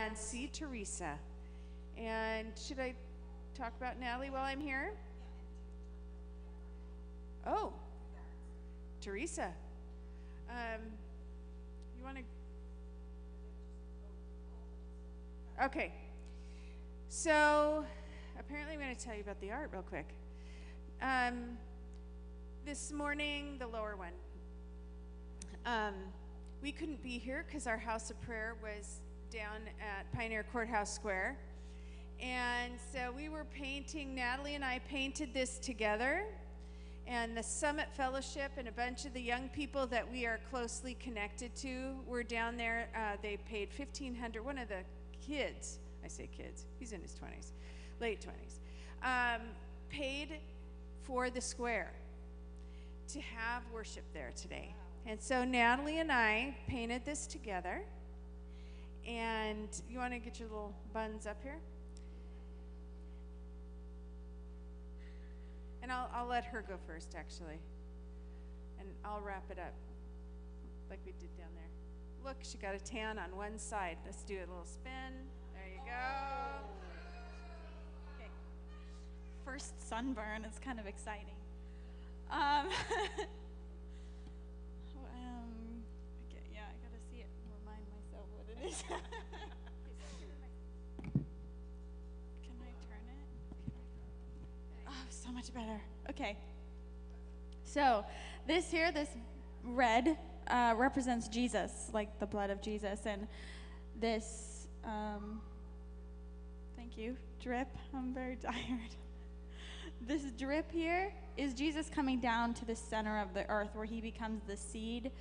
and see Teresa. And should I talk about Natalie while I'm here? Oh, Teresa. You want to? Okay. So, apparently I'm going to tell you about the art real quick. This morning, the lower one. We couldn't be here because our house of prayer was down at Pioneer Courthouse Square. And so we were painting, Natalie and I painted this together. And the Summit Fellowship and a bunch of the young people that we are closely connected to were down there. They paid $1,500. One of the kids, I say kids, he's in his 20s, late 20s, paid for the square to have worship there today. And so Natalie and I painted this together. And you want to get your little buns up here? And I'll let her go first, actually. And I'll wrap it up like we did down there. Look, she got a tan on one side. Let's do a little spin. There you go. Okay. First sunburn is kind of exciting. Okay, yeah, I gotta see it and remind myself what it is. Can I turn it? Oh, so much better. Okay. So this here, this red represents Jesus, like the blood of Jesus, and this, thank you, drip. I'm very tired. This drip here is Jesus coming down to the center of the earth, where he becomes the seed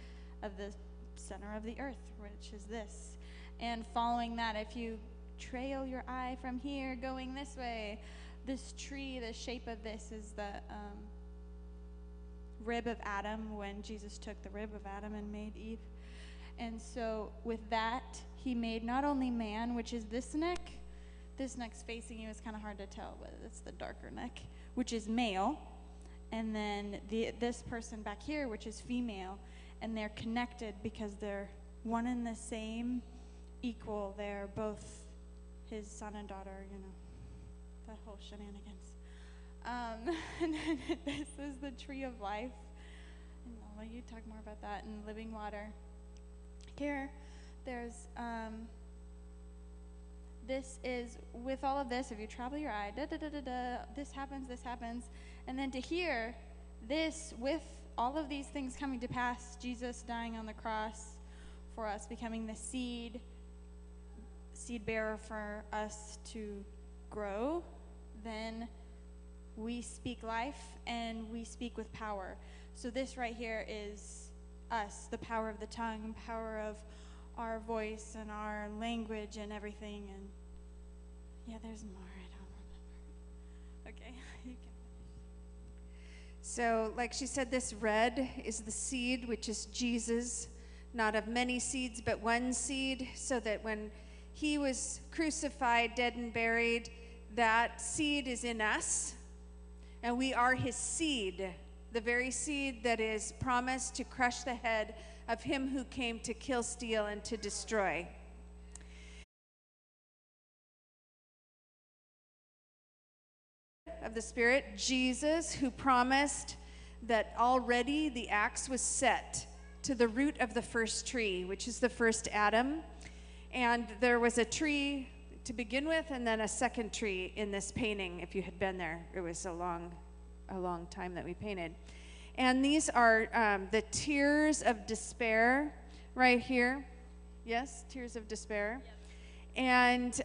of the center of the earth, which is this. And following that, if you trail your eye from here going this way, this tree, the shape of this is the rib of Adam, when Jesus took the rib of Adam and made Eve. And so with that, he made not only man, which is this neck's facing you, is kind of hard to tell, but it's the darker neck, which is male. And then this person back here, which is female, and they're connected because they're one and the same, equal. They're both his son and daughter, you know, that whole shenanigans. And then this is the tree of life. And I'll let you talk more about that, and living water. Here, there's, this is, with all of this, if you travel your eye, this happens. And then to here, this, with all of these things coming to pass, Jesus dying on the cross for us, becoming the seed bearer for us to grow, then we speak life and we speak with power. So this right here is us, the power of the tongue, power of our voice and our language and everything. And yeah, there's more. I don't remember. Okay, you can. So, like she said, this red is the seed, which is Jesus, not of many seeds, but one seed, so that when he was crucified, dead and buried, that seed is in us, and we are his seed, the very seed that is promised to crush the head of him who came to kill, steal, and to destroy. Of the Spirit, Jesus, who promised that already the axe was set to the root of the first tree, which is the first Adam. And there was a tree to begin with, and then a second tree in this painting. If you had been there, it was a long time that we painted. And these are the tears of despair right here. Yes, tears of despair. Yep. And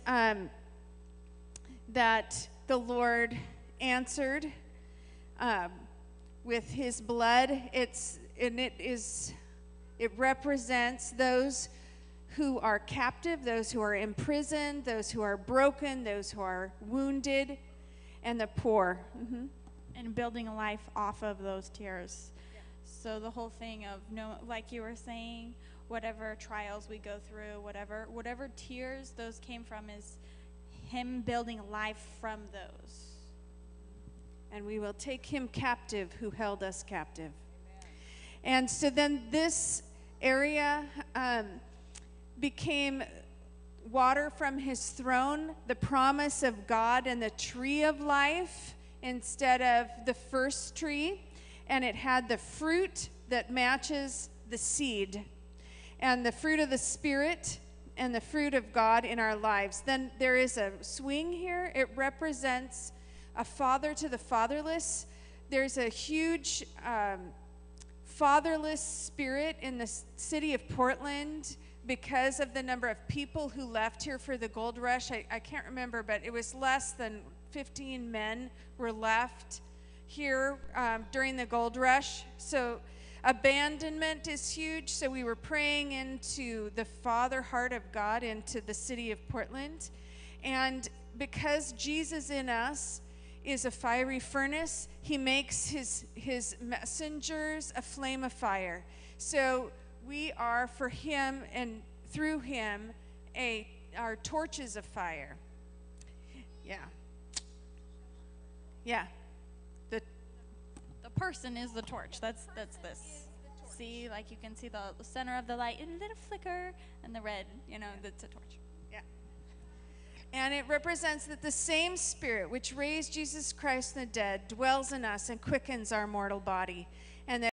that the Lord answered with his blood. It represents those who are captive, those who are imprisoned, those who are broken, those who are wounded, and the poor. Mm-hmm. And building a life off of those tears. Yeah. So the whole thing of, like you were saying, whatever trials we go through, whatever tears those came from, is him building a life from those. And we will take him captive who held us captive. Amen. And so then this area became water from his throne, the promise of God, and the tree of life instead of the first tree. And it had the fruit that matches the seed, and the fruit of the Spirit and the fruit of God in our lives. Then there is a swing here. It represents a father to the fatherless. There's a huge fatherless spirit in the city of Portland because of the number of people who left here for the gold rush. I can't remember, but it was less than 15 men were left here during the gold rush. So abandonment is huge. So we were praying into the Father heart of God into the city of Portland. And because Jesus in us is a fiery furnace, he makes his messengers a flame of fire. So we are for him and through him our torches of fire. Yeah. The person is the torch. That's this. See, like you can see the center of the light and a little flicker, and the red, that's a torch. Yeah. And it represents that the same Spirit which raised Jesus Christ from the dead dwells in us and quickens our mortal body. And that